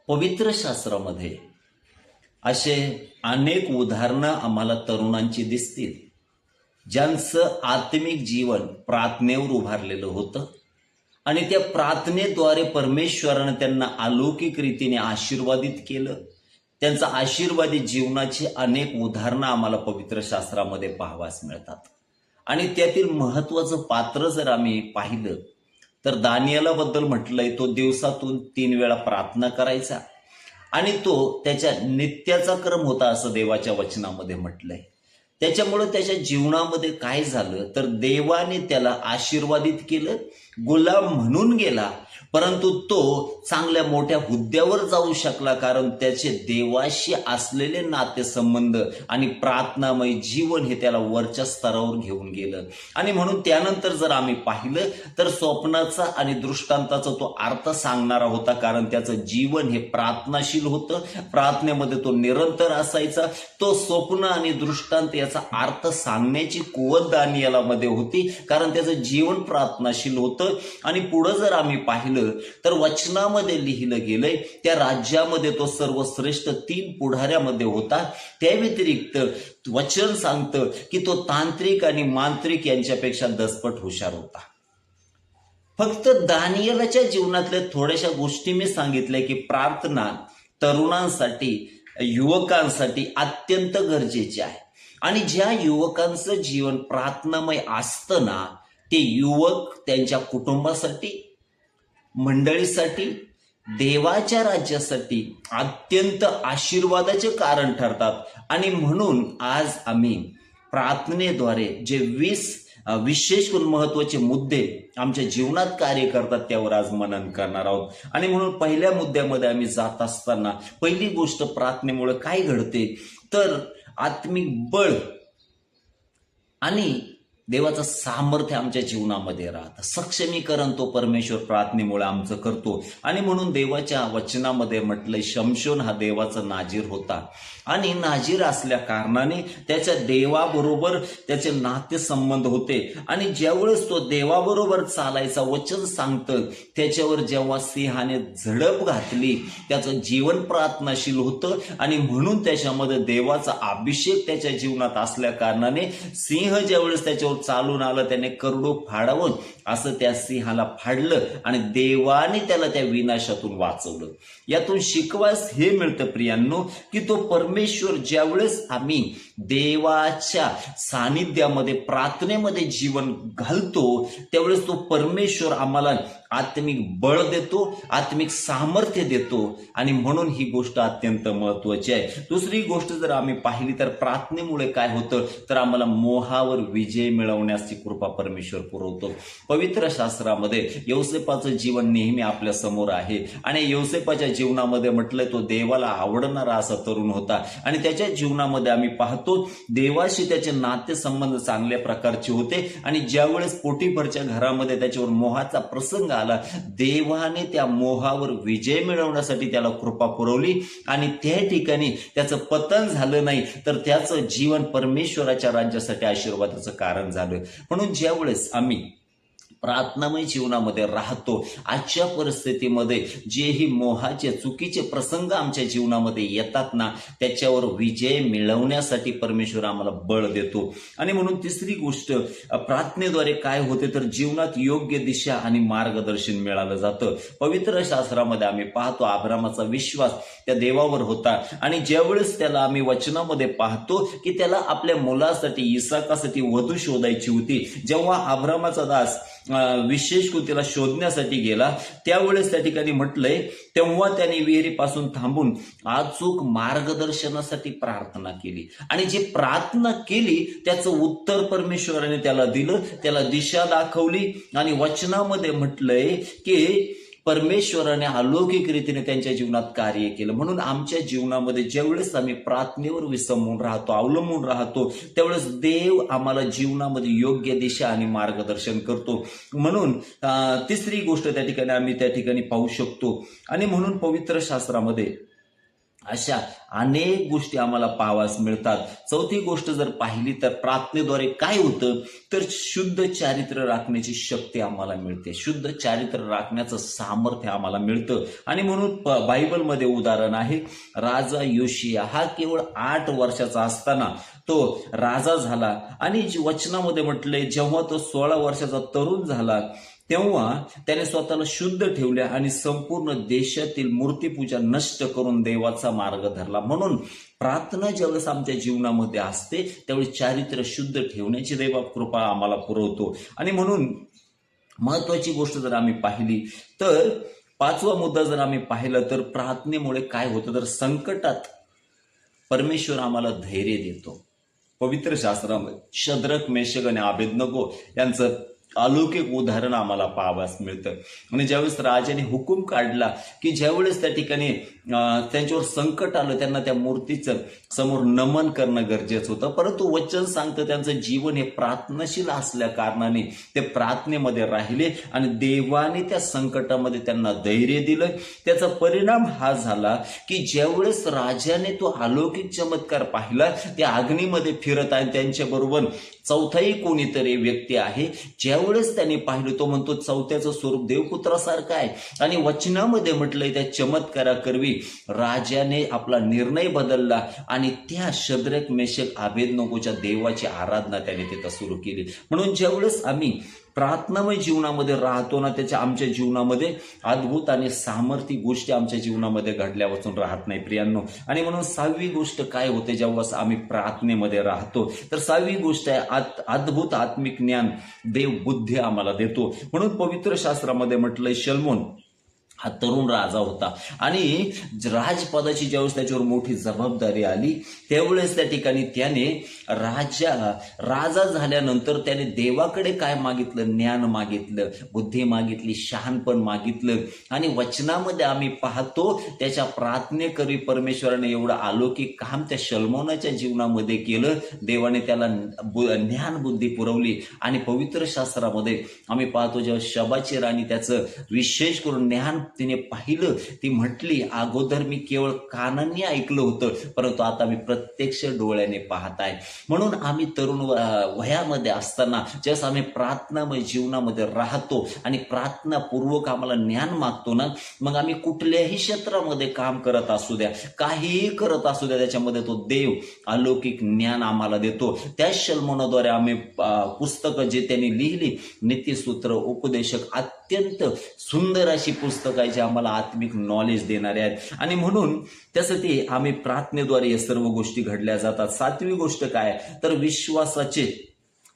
पवित्र शास्त्रामध्ये असे अनेक उदाहरणं आम्हाला तरुणांची दिसतील, ज्यांचं आत्मिक जीवन प्रार्थनेवर उभारलेलं होतं आणि त्या प्रार्थनेद्वारे परमेश्वरानं त्यांना अलौकिक रीतीने आशीर्वादित केलं. त्यांचं आशीर्वादित जीवनाची अनेक उदाहरणं आम्हाला पवित्र शास्त्रामध्ये पाहावयास मिळतात. आणि त्यातील महत्वाचं पात्र जर आम्ही पाहिलं तर दानिएलाबद्दल म्हटलंय, तो दिवसातून 3 वेळा प्रार्थना करायचा आणि तो त्याच्या नित्याचा क्रम होता असं देवाच्या वचनामध्ये म्हटलंय. त्याच्यामुळे त्याच्या जीवनामध्ये काय झालं तर देवाने त्याला आशीर्वादित केलं, गुलाम म्हणून गेला, परंतु तो चांगल्या मोठ्या हुद्द्यावर जाऊ शकला, कारण त्याचे देवाशी असलेले नातेसंबंध आणि प्रार्थनामय जीवन हे त्याला वरच्या स्तरावर घेऊन गेलं. आणि म्हणून त्यानंतर जर आम्ही पाहिलं तर स्वप्नाचा आणि दृष्टांताचा तो अर्थ सांगणारा होता, कारण त्याचं जीवन हे प्रार्थनाशील होतं, प्रार्थनेमध्ये तो निरंतर असायचा. तो स्वप्न आणि दृष्टांत याचा अर्थ सांगण्याची कुवत दानिएलामध्ये होती, कारण त्याचं जीवन प्रार्थनाशील होतं. आणि पुढे जर आम्ही पाहिलं तर वचनामध्ये लिहिलं गेलंय, त्या राज्यामध्ये तो सर्वश्रेष्ठ 3 पुढाऱ्यामध्ये होता. त्या व्यतिरिक्त वचन सांगतं की तो तांत्रिक आणि मांत्रिक यांच्यापेक्षा 10पट हुशार होता. फक्त दानिएलाच्या जीवनातल्या थोड्याशा गोष्टी मी सांगितल्या की प्रार्थना तरुणांसाठी, युवकांसाठी अत्यंत गरजेची आहे. आणि ज्या युवकांचं जीवन प्रार्थनामय असतं ना, ते युवक त्यांच्या कुटुंबासाठी, मंडळीसाठी, देवाच्या राज्यासाठी अत्यंत आशीर्वादाचे कारण ठरतात. आणि म्हणून आज आम्ही प्रार्थनेद्वारे जे 20 विशेष महत्वाचे मुद्दे आमच्या जीवनात कार्य करतात त्यावर आज मनन करणार आहोत. आणि म्हणून पहिल्या मुद्द्यामध्ये आम्ही जात असताना पहिली गोष्ट, प्रार्थनेमुळे काय घडते तर आत्मिक बळ आणि देवाचं सामर्थ्य आमच्या जीवनामध्ये राहतं. सक्षमीकरण तो परमेश्वर प्रार्थनेमुळे आमचं करतो. आणि म्हणून देवाच्या वचनामध्ये म्हटलंय, शमशोन हा देवाचा नाजीर होता आणि नाजीर असल्या कारणाने त्याच्या देवाबरोबर त्याचे नातेसंबंध होते. आणि ज्यावेळेस तो देवाबरोबर चालायचा, वचन सांगतं, त्याच्यावर जेव्हा सिंहाने झडप घातली, त्याचं जीवन प्रार्थनाशील होतं. आणि म्हणून त्याच्यामध्ये देवाचा अभिषेक त्याच्या जीवनात असल्या कारणाने सिंह ज्यावेळेस त्याच्यावर चालून आलं, त्याने करडू फाडावं असं त्या सिंहाला फाडलं आणि देवाने त्याला त्या विनाशातून वाचवलं. यातून शिकवास हे मिळतं प्रियांनो की तो परमेश्वर ज्यावेळेस आम्ही देवाच्या सानिध्यामध्ये, प्रार्थनेमध्ये जीवन घालतो, त्यावेळेस तो परमेश्वर आम्हाला आत्मिक बळ देतो, आत्मिक सामर्थ्य देतो. आणि म्हणून ही गोष्ट अत्यंत महत्वाची आहे. दुसरी गोष्ट जर आम्ही पाहिली तर प्रार्थनेमुळे काय होतं तर आम्हाला मोहावर विजय मिळवण्याची कृपा परमेश्वर पुरवतो. पवित्र शास्त्रामध्ये यौसेपाचं जीवन नेहमी आपल्या समोर आहे. आणि यौसेपाच्या जीवनामध्ये म्हटलंय, तो देवाला आवडणारा असा तरुण होता. आणि त्याच्या जीवनामध्ये आम्ही पाहतो देवाशी त्याचे नातेसंबंध चांगल्या प्रकारचे होते. आणि ज्यावेळेस पोटीफरच्या घरामध्ये त्याच्यावर मोहाचा प्रसंग आला, देवाने त्या मोहावर विजय मिळवण्यासाठी त्याला कृपा पुरवली. आणि त्या ठिकाणी त्याचं पतन झालं नाही, तर त्याचं जीवन परमेश्वराच्या राज्यासाठी आशीर्वादाचं कारण झालं. म्हणून ज्यावेळेस आम्ही प्रार्थनामय जीवनामध्ये राहतो, आजच्या परिस्थितीमध्ये जेही मोहाचे, चुकीचे प्रसंग आमच्या जीवनामध्ये येतात ना, त्याच्यावर विजय मिळवण्यासाठी परमेश्वर आम्हाला बळ देतो. आणि म्हणून तिसरी गोष्ट, प्रार्थनेद्वारे काय होते तर जीवनात योग्य दिशा आणि मार्गदर्शन मिळालं जातं. पवित्र शास्त्रामध्ये आम्ही पाहतो अब्रामाचा विश्वास त्या देवावर होता. आणि ज्यावेळेस त्याला आम्ही वचनामध्ये पाहतो की त्याला आपल्या मुलासाठी, इसाकासाठी वधू शोधायची होती, जेव्हा अब्रामाचा दास विशेष त्याला शोधण्यासाठी गेला, त्यावेळेस त्या ठिकाणी म्हटलंय, तेव्हा त्याने विहिरीपासून थांबून अचूक मार्गदर्शनासाठी प्रार्थना केली. आणि जी प्रार्थना केली त्याचं उत्तर परमेश्वराने त्याला दिलं, त्याला दिशा दाखवली. आणि वचनामध्ये म्हटलंय की परमेश्वराने अलौकिक रीतीने त्यांच्या जीवनात कार्य केलं. म्हणून आमच्या जीवनामध्ये ज्यावेळेस आम्ही प्रार्थनेवर विसंबून राहतो, अवलंबून राहतो, त्यावेळेस देव आम्हाला जीवनामध्ये योग्य दिशा आणि मार्गदर्शन करतो. म्हणून तिसरी गोष्ट त्या ठिकाणी आम्ही त्या ठिकाणी पाहू शकतो. आणि म्हणून पवित्र शास्त्रामध्ये अशा अनेक गोष्टी आम्हाला पाहावास मिळतात. चौथी गोष्ट जर पाहिली तर प्रार्थनेद्वारे काय होतं तर शुद्ध चारित्र्य राखण्याची शक्ती आम्हाला मिळते, शुद्ध चारित्र्य राखण्याचं सामर्थ्य आम्हाला मिळतं. आणि म्हणून बायबलमध्ये उदाहरण आहे, राजा योशिया हा केवळ 8 वर्षाचा असताना तो राजा झाला. आणि वचनामध्ये म्हटलंय जेव्हा तो 16 वर्षाचा तरुण झाला तेव्हा त्याने स्वतःला शुद्ध ठेवले आणि संपूर्ण देशातील मूर्तीपूजा नष्ट करून देवाचा मार्ग धरला. म्हणून प्रार्थना ज्यावेळेस आमच्या जीवनामध्ये असते त्यावेळी चारित्र्य शुद्ध ठेवण्याची देवा कृपा आम्हाला पुरवतो. आणि म्हणून महत्वाची गोष्ट जर आम्ही पाहिली तर 5वा मुद्दा जर आम्ही पाहिला तर प्रार्थनेमुळे काय होतं तर संकटात परमेश्वर आम्हाला धैर्य देतो. पवित्र शास्त्रामध्ये शद्रक, मेशक आणि अबेदनगो यांचं अलौकिक उदाहरण आम्हाला पाहावयास मिळतं. आणि ज्यावेळेस राजाने हुकूम काढला की ज्यावेळेस त्या ठिकाणी त्यांच्यावर संकट आलं त्यांना त्या मूर्तीचं समोर नमन करणं गरजेचं होतं, परंतु वचन सांगतं त्यांचं जीवन हे प्रार्थनाशील असल्या कारणाने ते प्रार्थनेमध्ये राहिले आणि देवाने त्या संकटामध्ये त्यांना धैर्य दिलं. त्याचा परिणाम हा झाला की ज्यावेळेस राजाने तो अलौकिक चमत्कार पाहिला, त्या अग्नीमध्ये फिरत आहे त्यांच्या बरोबर चौथाही कोणीतरी व्यक्ती आहे, ज्यावेळेस त्यांनी पाहिलं तो म्हणतो चौथ्याचं स्वरूप देवपुत्रासारखं आहे. आणि वचनामध्ये म्हटलंय त्या चमत्काराकरवी राजाने आपला निर्णय बदलला आणि त्या शद्रक, मेशक, अबेदनगोच्या देवाची आराधना त्याने तिथं सुरू केली. म्हणून ज्यावेळेस आम्ही प्रार्थनामय जीवनामध्ये राहतो ना, त्याच्या आमच्या जीवनामध्ये अद्भुत आणि सामर्थ्य गोष्टी आमच्या जीवनामध्ये घडल्या वाचून राहत नाही प्रियांनो. आणि म्हणून 6वी गोष्ट काय होते जेव्हा आम्ही प्रार्थनेमध्ये राहतो तर 6वी गोष्ट आहे अद्भुत आत्मिक ज्ञान देव बुद्धी आम्हाला देतो. म्हणून पवित्र शास्त्रामध्ये म्हटलंय शलोमोन हा तरुण राजा होता आणि राजपदाची ज्यावेळेस त्याच्यावर मोठी जबाबदारी आली त्यावेळेस त्या ठिकाणी त्याने राजा झाल्यानंतर त्याने देवाकडे काय मागितलं, ज्ञान मागितलं, बुद्धी मागितली, शहाणपण मागितलं. आणि वचनामध्ये आम्ही पाहतो त्याच्या प्रार्थनेकरी परमेश्वराने एवढं अलौकिक काम त्या शलोमोनाच्या जीवनामध्ये केलं. देवाने त्याला ज्ञान बुद्धी पुरवली. आणि पवित्र शास्त्रामध्ये आम्ही पाहतो जेव्हा शबाची राणी त्याचं विशेष करून ज्ञान तिने पाहिलं, ती म्हटली अगोदर मी केवळ कानांनी ऐकलं होतं परंतु आता मी प्रत्यक्ष डोळ्याने पाहत आहे. म्हणून आम्ही तरुण वयामध्ये असताना ज्यावेळेस आम्ही प्रार्थनामय जीवनामध्ये राहतो आणि प्रार्थनापूर्वक आम्हाला ज्ञान मागतो ना, मग आम्ही कुठल्याही क्षेत्रामध्ये काम करत असू द्या, काहीही करत असू द्या, त्याच्यामध्ये तो देव अलौकिक ज्ञान आम्हाला देतो. त्या शलोमोनाद्वारे आम्ही पुस्तकं जे त्यांनी लिहिली, नीतिसूत्र, उपदेशक, अत्यंत सुंदर अशी पुस्तकं आहे जे आम्हाला आत्मिक नॉलेज देणारे आहेत. आणि म्हणून त्यासाठी आम्ही प्रार्थनेद्वारे या सर्व गोष्टी घडल्या जातात. 7वी गोष्ट काय तर विश्वासाचे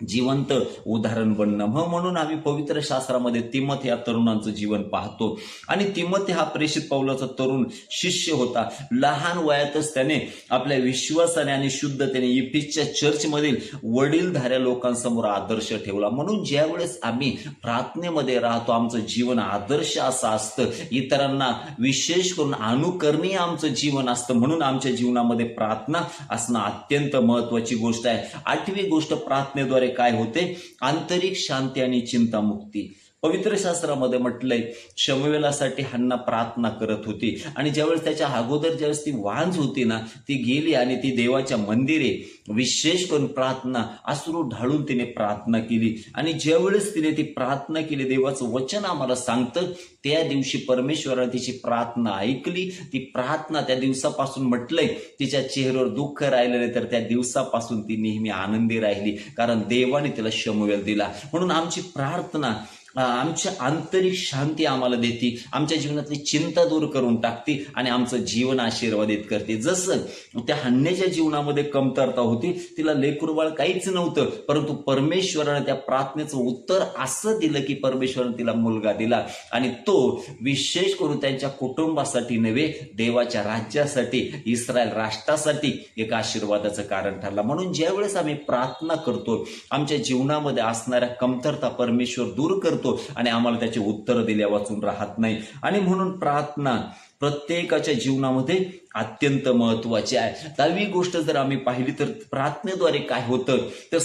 जिवंत उदाहरण बनणं. म्हणून आम्ही पवित्र शास्त्रामध्ये तिमोथी या तरुणांचं जीवन पाहतो. आणि तिमोथी हा प्रेषित पौलाचा तरुण शिष्य होता. लहान वयातच त्याने आपल्या विश्वासाने आणि शुद्धतेने इफिसच्या चर्चमधील वडीलधाऱ्या लोकांसमोर आदर्श ठेवला. म्हणून ज्यावेळेस आम्ही प्रार्थनेमध्ये राहतो आमचं जीवन आदर्श असं असतं, इतरांना विशेष करून अनुकरणीय आमचं जीवन असतं. म्हणून आमच्या जीवनामध्ये प्रार्थना असणं अत्यंत महत्वाची गोष्ट आहे. 8वी गोष्ट प्रार्थनेद्वारे काय होते आंतरिक शांती आणि चिंतामुक्ती. पवित्र शास्त्रामध्ये म्हटलंय शमूएलासाठी हन्ना प्रार्थना करत होती आणि ज्यावेळेस त्याच्या अगोदर ज्यावेळेस ती वांझ होती ना, ती गेली आणि ती देवाच्या मंदिरे विशेष करून प्रार्थना अश्रू ढाळून तिने प्रार्थना केली. आणि ज्यावेळेस तिने ती प्रार्थना केली, देवाचं वचन आम्हाला सांगतं त्या दिवशी परमेश्वराने तिची प्रार्थना ऐकली. ती प्रार्थना त्या दिवसापासून म्हटलंय तिच्या चेहऱ्यावर दुःख राहिलं नाही तर त्या दिवसापासून ती नेहमी आनंदी राहिली, कारण देवाने तिला शमूएल दिला. म्हणून आमची प्रार्थना आमच्या आंतरिक शांती आम्हाला देते, आमच्या जीवनातली चिंता दूर करून टाकते आणि आमचं जीवन आशीर्वादित करते. जसं त्या हन्नेच्या जीवनामध्ये कमतरता होती, तिला लेकरूबाळ काहीच नव्हतं, परंतु परमेश्वराने त्या प्रार्थनेचं उत्तर असं दिलं की परमेश्वराने तिला मुलगा दिला आणि तो विशेष करून त्यांच्या कुटुंबासाठी नव्हे, देवाच्या राज्यासाठी, इस्रायल राष्ट्रासाठी एक आशीर्वादाचं कारण ठरला. म्हणून ज्यावेळेस आम्ही प्रार्थना करतो आमच्या जीवनामध्ये असणाऱ्या कमतरता परमेश्वर दूर करतो करतो आणि आम्हाला त्याचे उत्तर दिल्या वाचून राहत नाही. आणि म्हणून प्रार्थना प्रत्येकाच्या जीवनामध्ये अत्यंत महत्वाची आहे. 10वी गोष्ट जर आम्ही पाहिली तर प्रार्थनेद्वारे काय होतं तर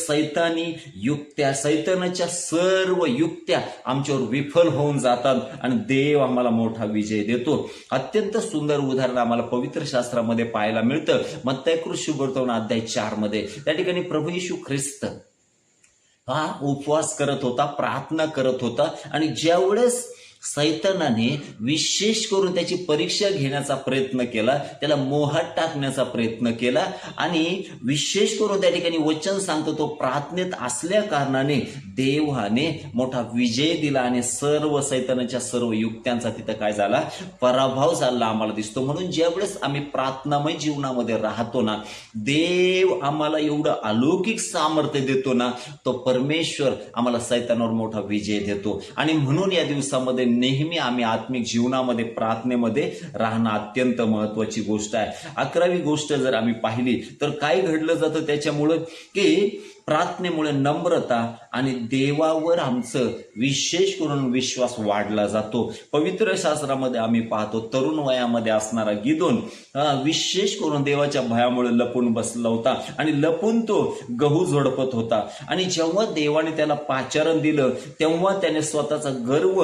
सैतानाच्या सर्व युक्त्या आमच्यावर विफल होऊन जातात आणि देव आम्हाला मोठा विजय देतो. अत्यंत सुंदर उदाहरण आम्हाला पवित्र शास्त्रामध्ये पाहायला मिळतं. मत्तई सुवर्तमान अध्याय 4 मध्ये त्या ठिकाणी प्रभू येशू ख्रिस्त हा उपवास करत होता, प्रार्थना करत होता आणि ज्यावेळेस सैतानाने विशेष करून त्याची परीक्षा घेण्याचा प्रयत्न केला, त्याला मोहात टाकण्याचा प्रयत्न केला आणि विशेष करून त्या ठिकाणी वचन सांगतो तो प्रार्थनेत असल्या कारणाने देवाने मोठा विजय दिला आणि सर्व सैतानाच्या सर्व युक्त्यांचा तिथं काय झाला, पराभव झाला आम्हाला दिसतो. म्हणून ज्यावेळेस आम्ही प्रार्थनामय जीवनामध्ये राहतो ना, देव आम्हाला एवढं अलौकिक सामर्थ्य देतो ना, तो परमेश्वर आम्हाला सैतानावर मोठा विजय देतो. आणि म्हणून या दिवसामध्ये नेहमी आम्ही आत्मिक जीवनामध्ये प्रार्थनेमध्ये राहणं अत्यंत महत्वाची गोष्ट आहे. 11वी गोष्ट जर आम्ही पाहिली तर काय घडलं जातं त्याच्यामुळं की प्रार्थनेमुळे नम्रता आणि देवावर आमचं विशेष करून विश्वास वाढला जातो. पवित्र शास्त्रामध्ये आम्ही पाहतो तरुण वयामध्ये असणारा गिदोन विशेष करून देवाच्या भयामुळे लपून बसला होता आणि लपून तो गहू झोडपत होता. आणि जेव्हा देवाने त्याला पाचारण दिलं तेव्हा त्याने स्वतःचा गर्व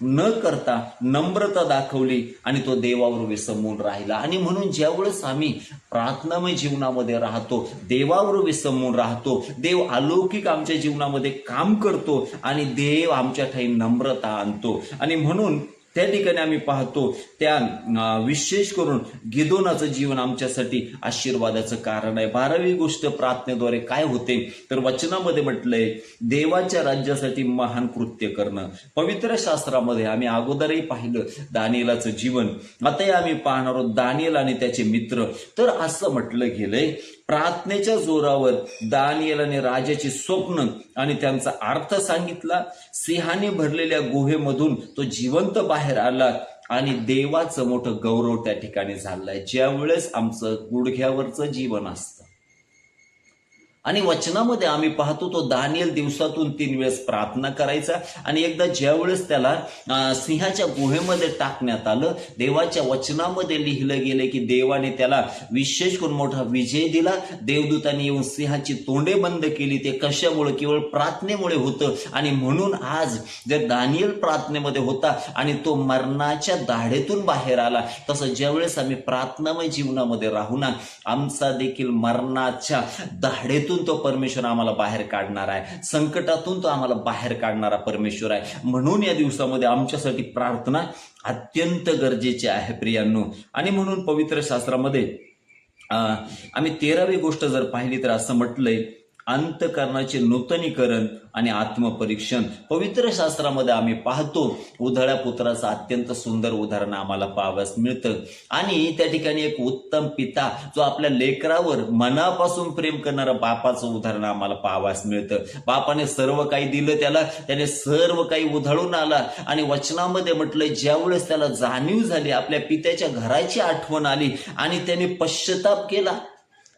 न करता नम्रता दाखवली आणि तो देवावर विसंबून राहिला. आणि म्हणून ज्यावेळेस आम्ही प्रार्थनामय जीवनामध्ये राहतो, देवावर विसंबून राहतो, देव अलौकिक आमच्या जीवनामध्ये काम करतो आणि देव आमच्या ठाई नम्रता आणतो. आणि म्हणून त्या ठिकाणी आम्ही पाहतो त्या विशेष करून गिदोनाचं जीवन आमच्यासाठी आशीर्वादाचं कारण आहे. 12वी गोष्ट प्रार्थनेद्वारे काय होते तर वचनामध्ये म्हटलंय देवाच्या राज्यासाठी महान कृत्य करणं. पवित्र शास्त्रामध्ये आम्ही अगोदरही पाहिलं दानिएलाचं जीवन, आताही आम्ही पाहणार आहोत दानिएल आणि त्याचे मित्र. तर असं म्हटलं गेलंय प्रार्थनेच्या जोरावर दानिएलाने राजाची स्वप्न आणि त्यांचा अर्थ सांगितला. सिंहाने भरलेल्या गुहेमधून तो जिवंत बाहेर आला आणि देवाचं मोठं गौरव त्या ठिकाणी झालंय. ज्यावेळेस आमचं गुडघ्यावरचं जीवन असतं आणि वचनामध्ये आम्ही पाहतो तो दानिएल दिवसातून 3 वेळेस प्रार्थना करायचा आणि एकदा ज्यावेळेस त्याला सिंहाच्या गुहेमध्ये टाकण्यात आलं, देवाच्या वचनामध्ये लिहिलं गेलं की देवाने त्याला विशेष करून मोठा विजय दिला. देवदूतांनी येऊन सिंहाची तोंडे बंद केली. ते कशामुळे? केवळ प्रार्थनेमुळे होतं. आणि म्हणून आज जर दानिएल प्रार्थनेमध्ये होता आणि तो मरणाच्या दाढेतून बाहेर आला, तसं ज्यावेळेस आम्ही प्रार्थनामय जीवनामध्ये राहू ना, आमचा देखील मरणाच्या दाढेतून तो परमेश्वर आम्हाला बाहेर काढणार आहे, संकटातून तो आम्हाला बाहेर काढणारा परमेश्वर आहे. म्हणून या दिवसामध्ये आमच्यासाठी प्रार्थना अत्यंत गरजेची आहे प्रियांनो. आणि म्हणून पवित्र शास्त्रामध्ये आम्ही 13वी गोष्ट जर पाहिली तर असं म्हटलंय अंतःकरणाचे नूतनीकरण आणि आत्मपरीक्षण. पवित्र शास्त्रामध्ये आम्ही पाहतो उधळ्या पुत्राचं अत्यंत सुंदर उदाहरण आम्हाला पाहावयास मिळतं. आणि त्या ठिकाणी एक उत्तम पिता जो आपल्या लेकरावर मनापासून प्रेम करणारा बापाचं उदाहरण आम्हाला पाहावयास मिळतं. बापाने सर्व काही दिलं त्याने सर्व काही उधळून आला. आणि वचनामध्ये म्हटलंय ज्यावेळेस त्याला जाणीव झाली, आपल्या पित्याच्या घराची आठवण आली आणि त्याने पश्चाताप केला,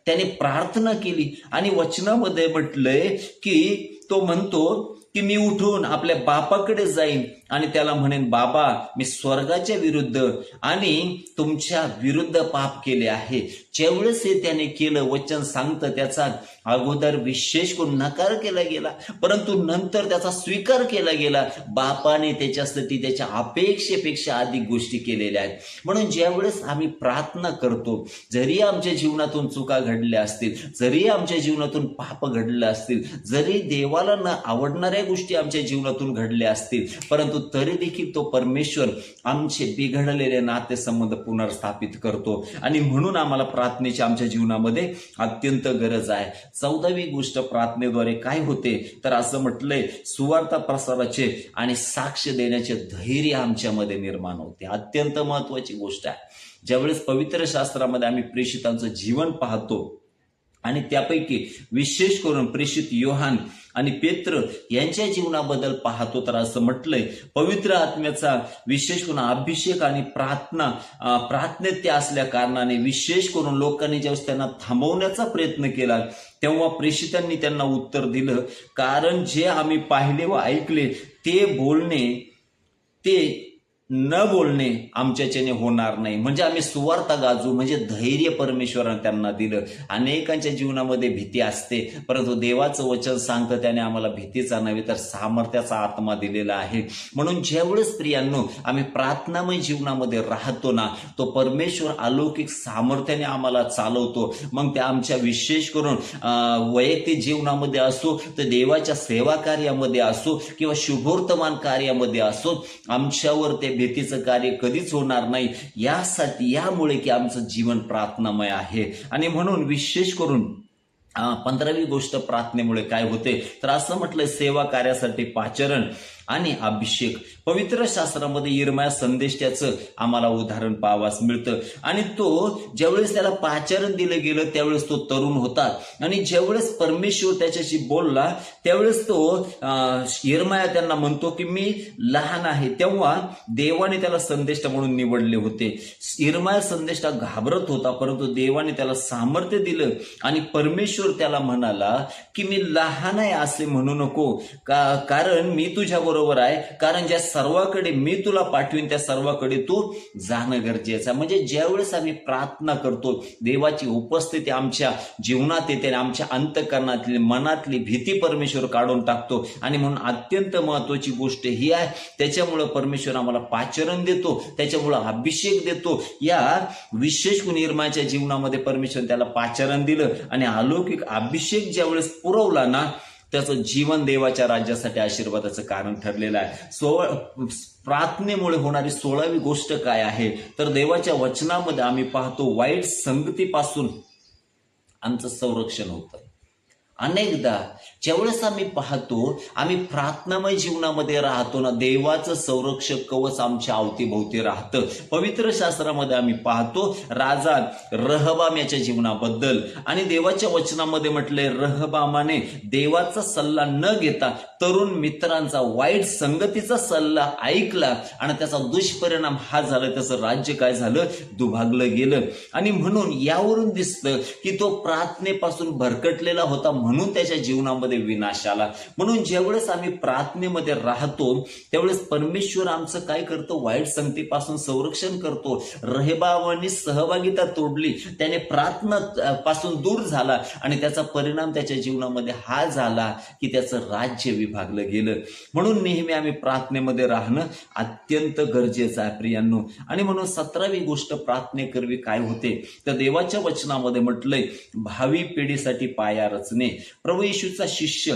त्याने प्रार्थना केली. आणि वचनामध्ये म्हटलंय की तो म्हणतो की मी उठून आपल्या बापाकडे जाईन आणि त्याला म्हणेन, बाबा मी स्वर्गाच्या विरुद्ध आणि तुमच्या विरुद्ध पाप केले आहे. ज्यावेळेस हे त्याने केलं, वचन सांगतं त्याचा अगोदर विशेष करून नकार केला गेला, परंतु नंतर त्याचा स्वीकार केला गेला. बापाने त्याच्यासाठी त्याच्या अपेक्षेपेक्षा अधिक गोष्टी केलेल्या आहेत. म्हणून ज्यावेळेस आम्ही प्रार्थना करतो, जरी आमच्या जीवनातून चुका घडल्या असतील, जरी आमच्या जीवनातून पाप घडलं असतील, जरी देवाला न आवडणाऱ्या गोष्टी आमच्या जीवनातून घडल्या असतील, परंतु तरी देखील तो परमेश्वर आमचे बिघडलेले नातेसंबंध पुनर्स्थापित करतो. आणि म्हणून आम्हाला प्रार्थनेची आमच्या जीवनामध्ये अत्यंत गरज आहे. 14वी गोष्ट प्रार्थनेद्वारे काय होते तर असं म्हटलंय सुवार्ता प्रसाराचे आणि साक्ष देण्याचे धैर्य आमच्यामध्ये निर्माण होते. अत्यंत महत्वाची गोष्ट आहे. ज्यावेळेस पवित्र शास्त्रामध्ये आम्ही प्रेषितांचं जीवन पाहतो आणि त्यापैकी विशेष करून प्रेषित योहान आणि पेत्र यांच्या जीवनाबद्दल पाहतो तर असं म्हटलंय पवित्र आत्म्याचा विशेष करून अभिषेक आणि प्रार्थनेत ते असल्या कारणाने विशेष करून लोकांनी ज्यावेळेस त्यांना थांबवण्याचा प्रयत्न केला तेव्हा प्रेषितांनी त्यांना उत्तर दिलं, कारण जे आम्ही पाहिले व ऐकले ते बोलणे, ते न बोलणे आमच्याच्याने होणार नाही. म्हणजे आम्ही सुवार्ता गाजू, म्हणजे धैर्य परमेश्वराने त्यांना दिलं. अनेकांच्या जीवनामध्ये भीती असते, परंतु देवाचं वचन सांगतं त्याने आम्हाला भीतीचा नव्हे तर सामर्थ्याचा आत्मा दिलेला आहे. म्हणून ज्यावेळेस प्रियांनो आम्ही प्रार्थनामय जीवनामध्ये राहतो ना, तो परमेश्वर अलौकिक सामर्थ्याने आम्हाला चालवतो. मग ते आमच्या विशेष करून वैयक्तिक जीवनामध्ये असो, तर देवाच्या सेवा कार्यामध्ये असो किंवा शुभवर्तमान कार्यामध्ये असो, आमच्यावर ते भीतीचं कार्य कधीच होणार नाही. यामुळे की आमचं जीवन प्रार्थनामय आहे. आणि म्हणून विशेष करून 15वी गोष्ट प्रार्थनेमुळे काय होते, तर असं म्हटलंय सेवा कार्यासाठी पाचारण आणि अभिषेक. पवित्र शास्त्रामध्ये यिर्मया संदेष्ट्याचं आम्हाला उदाहरण पाहावास मिळतं. आणि तो ज्यावेळेस त्याला पाचारण दिलं गेलं त्यावेळेस तो तरुण होता, आणि ज्यावेळेस परमेश्वर त्याच्याशी बोलला त्यावेळेस तो यिर्मया त्यांना म्हणतो की मी लहान आहे. तेव्हा देवाने त्याला संदेष्टा म्हणून निवडले होते. यिर्मया संदेष्टा घाबरत होता, परंतु देवाने त्याला सामर्थ्य दिलं आणि परमेश्वर त्याला म्हणाला की मी लहान आहे असे म्हणू नको, कारण मी तुझ्या बरोबर आहे. कारण ज्या सर्वाकडे मी तुला पाठवीन त्या सर्वाकडे तू जाणं गरजेचं आहे. म्हणजे ज्यावेळेस आम्ही प्रार्थना करतो, देवाची उपस्थिती आमच्या जीवनात येते, आमच्या अंतःकरणातली मनातली भीती परमेश्वर काढून टाकतो. आणि म्हणून अत्यंत महत्वाची गोष्ट ही आहे, त्याच्यामुळं परमेश्वर आम्हाला पाचारण देतो, त्याच्यामुळं अभिषेक देतो. या विशेष गुण यिर्मयाच्या जीवनामध्ये परमेश्वर त्याला पाचारण दिलं आणि अलौकिक अभिषेक ज्यावेळेस पुरवला ना, त्याचं जीवन देवाच्या राज्यासाठी आशीर्वादाचं कारण ठरलेलं आहे. प्रार्थनेमुळे होणारी 16वी गोष्ट काय आहे, तर देवाच्या वचनामध्ये आम्ही पाहतो वाईट संगतीपासून आमचं संरक्षण होतं. अनेकदा ज्यावेळेस आम्ही पाहतो, आम्ही प्रार्थनामय जीवनामध्ये राहतो ना, देवाचं संरक्षक कवच आमच्या अवतीभोवती राहतं. पवित्र शास्त्रामध्ये आम्ही पाहतो राजा रहबाम याच्या जीवनाबद्दल, आणि देवाच्या वचनामध्ये म्हटले रहबामाने देवाचा सल्ला न घेता तरुण मित्रांचा वाईट संगतीचा सल्ला ऐकला आणि त्याचा दुष्परिणाम हा झाला, त्याचं राज्य काय झालं, दुभागलं गेलं. आणि म्हणून यावरून दिसतं की तो प्रार्थनेपासून भरकटलेला होता, म्हणून त्याच्या जीवनामध्ये विनाश आला. म्हणून ज्यावेळेस आम्ही प्रार्थनेमध्ये राहतो त्यावेळेस परमेश्वर आमचं काय करतो, वाईट संगतीपासून संरक्षण करतो. रहबामाने सहभागिता तोडली, त्याने प्रार्थना पासून दूर झाला आणि त्याचा परिणाम त्याच्या जीवनामध्ये हा झाला की त्याचं राज्य विभागलं गेलं. म्हणून नेहमी आम्ही प्रार्थनेमध्ये राहणं अत्यंत गरजेचं आहे प्रियांनो. आणि म्हणून 17वी गोष्ट प्रार्थनेकरवी काय होते, तर देवाच्या वचनामध्ये म्हटलंय भावी पिढीसाठी पाया रचणे. प्रभू येशूचा शिष्य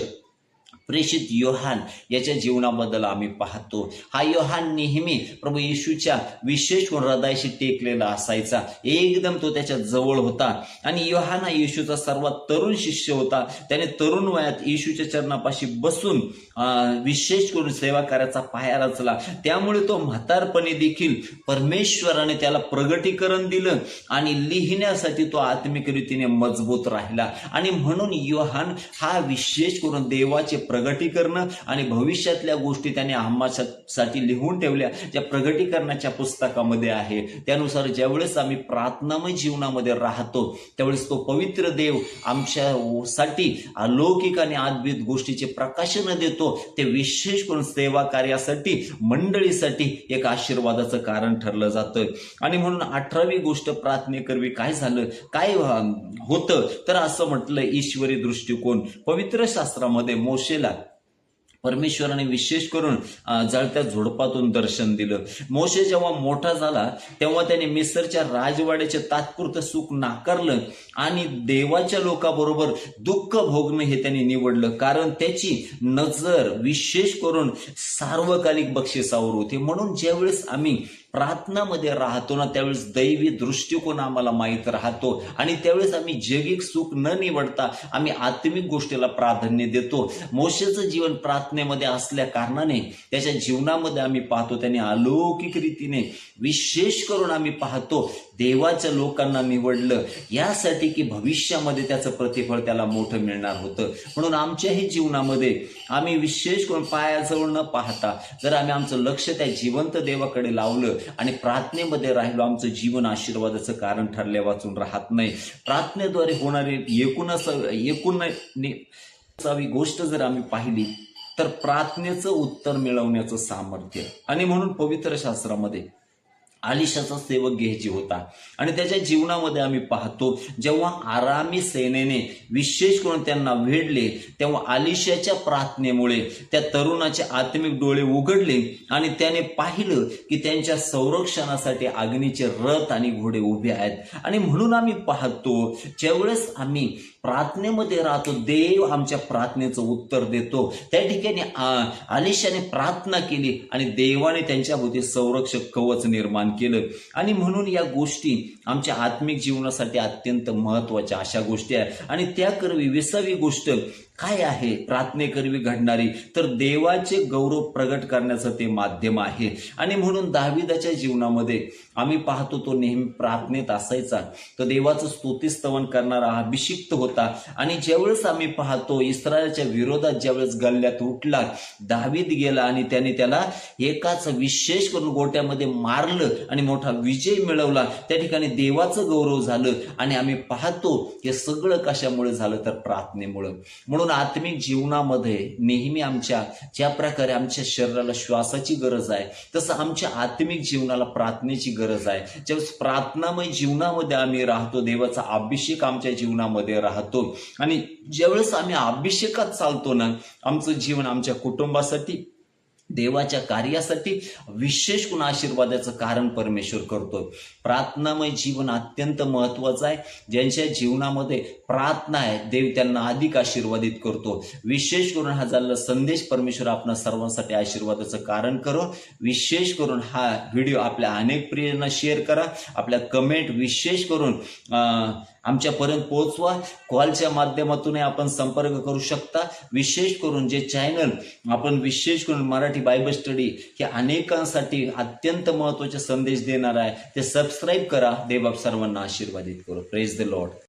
प्रेषित योहान याच्या जीवनाबद्दल आम्ही पाहतो. हा योहान नेहमी प्रभू येशूच्या विशेष हृदयाशी टेकलेला असायचा, एकदम तो त्याच्या जवळ होता. आणि योहान हा येशूचा सर्वात तरुण शिष्य होता. त्याने तरुण वयात येशूच्या चरणापाशी बसून विशेष करून सेवा कार्याचा पाया रचला. त्यामुळे तो म्हातारपणी देखील परमेश्वराने त्याला प्रगटीकरण दिलं आणि लिहिण्यासाठी तो आत्मिक रीतीने मजबूत राहिला. आणि म्हणून योहान हा विशेष करून देवाचे प्रगटीकरण आणि भविष्यातल्या गोष्टी त्याने आम्हासाठी लिहून ठेवल्या, ज्या प्रगटीकरणाच्या पुस्तकामध्ये आहे. त्यानुसार ज्यावेळेस आम्ही प्रार्थनामय जीवनामध्ये राहतो त्यावेळेस तो पवित्र देव आमच्यासाठी अलौकिक आणि अद्भुत गोष्टीचे प्रकाशन देतो. ते विशेष करून सेवा कार्यासाठी, मंडळीसाठी एक आशीर्वादाचं कारण ठरलं जातं. आणि म्हणून 18वी गोष्ट प्रार्थनेकरवी काय झालं, काय होतं, तर असं म्हटलं ईश्वरी दृष्टिकोन. पवित्र शास्त्रामध्ये मोशेला परमेश्वराने विशेष करून जळत्या झुडपातून दर्शन दिलं. मोशे जेव्हा मोठा झाला तेव्हा त्याने मिस्रच्या राजवाड्याचे तात्पुरतं सुख नाकारलं आणि देवाच्या लोकांबरोबर दुःख भोगणं हे त्यांनी निवडलं, कारण त्याची नजर विशेष करून सार्वकालिक बक्षिसावर होती. म्हणून ज्यावेळेस आम्ही प्रार्थनामध्ये राहतो ना त्यावेळेस दैवी दृष्टिकोन आम्हाला माहीत राहतो आणि त्यावेळेस आम्ही जगिक सुख न निवडता आम्ही आत्मिक गोष्टीला प्राधान्य देतो. मोशेचं जीवन प्रार्थनेमध्ये असल्या कारणाने त्याच्या जीवनामध्ये आम्ही पाहतो त्याने अलौकिक रीतीने विशेष करून आम्ही पाहतो देवाच्या लोकांना निवडलं यासाठी की भविष्यामध्ये त्याचं प्रतिफळ त्याला मोठं मिळणार होतं. म्हणून आमच्याही जीवनामध्ये आम्ही विशेष करून पायाजवळ न पाहता जर आम्ही आमचं लक्ष त्या जिवंत देवाकडे लावलं आणि प्रार्थनेमध्ये राहिलो, आमचं जीवन आशीर्वादाचं कारण ठरल्या वाचून राहत नाही. प्रार्थनेद्वारे होणारी एकूण गोष्ट जर आम्ही पाहिली तर प्रार्थनेचं उत्तर मिळवण्याचं सामर्थ्य. आणि म्हणून पवित्र शास्त्रामध्ये आलिशाचा सेवक घ्यायची होता आणि त्याच्या जीवनामध्ये आम्ही पाहतो जेव्हा आरामी सेनेने विशेष करून त्यांना वेढले तेव्हा आलिशाच्या प्रार्थनेमुळे त्या तरुणाचे आत्मिक डोळे उघडले आणि त्याने पाहिलं की त्यांच्या संरक्षणासाठी अग्नीचे रथ आणि घोडे उभे आहेत. आणि म्हणून आम्ही पाहतो ज्यावेळेस आम्ही प्रार्थनेमध्ये राहतो देव आमच्या प्रार्थनेचं उत्तर देतो. त्या ठिकाणी आलिशाने प्रार्थना केली आणि देवाने त्यांच्याभोवती संरक्षक कवच निर्माण केलं. आणि म्हणून या गोष्टी आमच्या आत्मिक जीवनासाठी अत्यंत महत्वाच्या अशा गोष्टी आहेत. आणि त्याकरवी 20वी गोष्ट काय आहे प्रार्थनेकरवी घडणारी, तर देवाचे गौरव प्रगट करण्याचं ते माध्यम आहे. आणि म्हणून दाविदाच्या जीवनामध्ये आम्ही पाहतो तो नेहमी प्रार्थनेत असायचा. तो देवाचं स्तुतिस्तवन करणारा अभिषिक्त होता. आणि ज्यावेळेस आम्ही पाहतो इस्रायलच्या विरोधात ज्यावेळेस गल्ल्यात उठला दावीद गेला आणि त्याने त्याला एकाच विशेष करून गोट्यामध्ये मारलं आणि मोठा विजय मिळवला. त्या ठिकाणी देवाचं गौरव झालं. आणि आम्ही पाहतो हे सगळं कशामुळे झालं तर प्रार्थनेमुळं. म्हणून आत्मिक जीवनामध्ये नेहमी आमच्या ज्या प्रकारे आमच्या शरीराला श्वासाची गरज आहे तसं आमच्या आत्मिक जीवनाला प्रार्थनेची गरज आहे. ज्यावेळेस प्रार्थनामय जीवनामध्ये आम्ही राहतो देवाचा अभिषेक आमच्या जीवनामध्ये राहतो. आणि ज्यावेळेस आम्ही अभिषेकात चालतो ना आमचं जीवन आमच्या कुटुंबासाठी देवाच्या कार्यासाठी विशेष गुण आशीर्वादाचं कारण परमेश्वर करतो. प्रार्थनामय जीवन अत्यंत महत्वाचं आहे. ज्यांच्या जीवनामध्ये प्रार्थना आहे देव त्यांना अधिक आशीर्वादित करतो. विशेष करून हा झालेला संदेश परमेश्वर आपल्या सर्वांसाठी आशीर्वादाचं कारण करो. विशेष करून हा व्हिडिओ आपल्या अनेक प्रियांना शेअर करा. आपल्या कमेंट विशेष करून आमच्यापर्यंत पोहोचवा. कॉलच्या माध्यमातून आपण संपर्क करू शकता. विशेष करून जे चॅनल आपण विशेष करून मराठी बायबल स्टडी हे अनेकांसाठी अत्यंत महत्वाचे संदेश देणार आहे ते सबस्क्राईब करा. देव सर्वांना आशीर्वादित करो. Praise the Lord.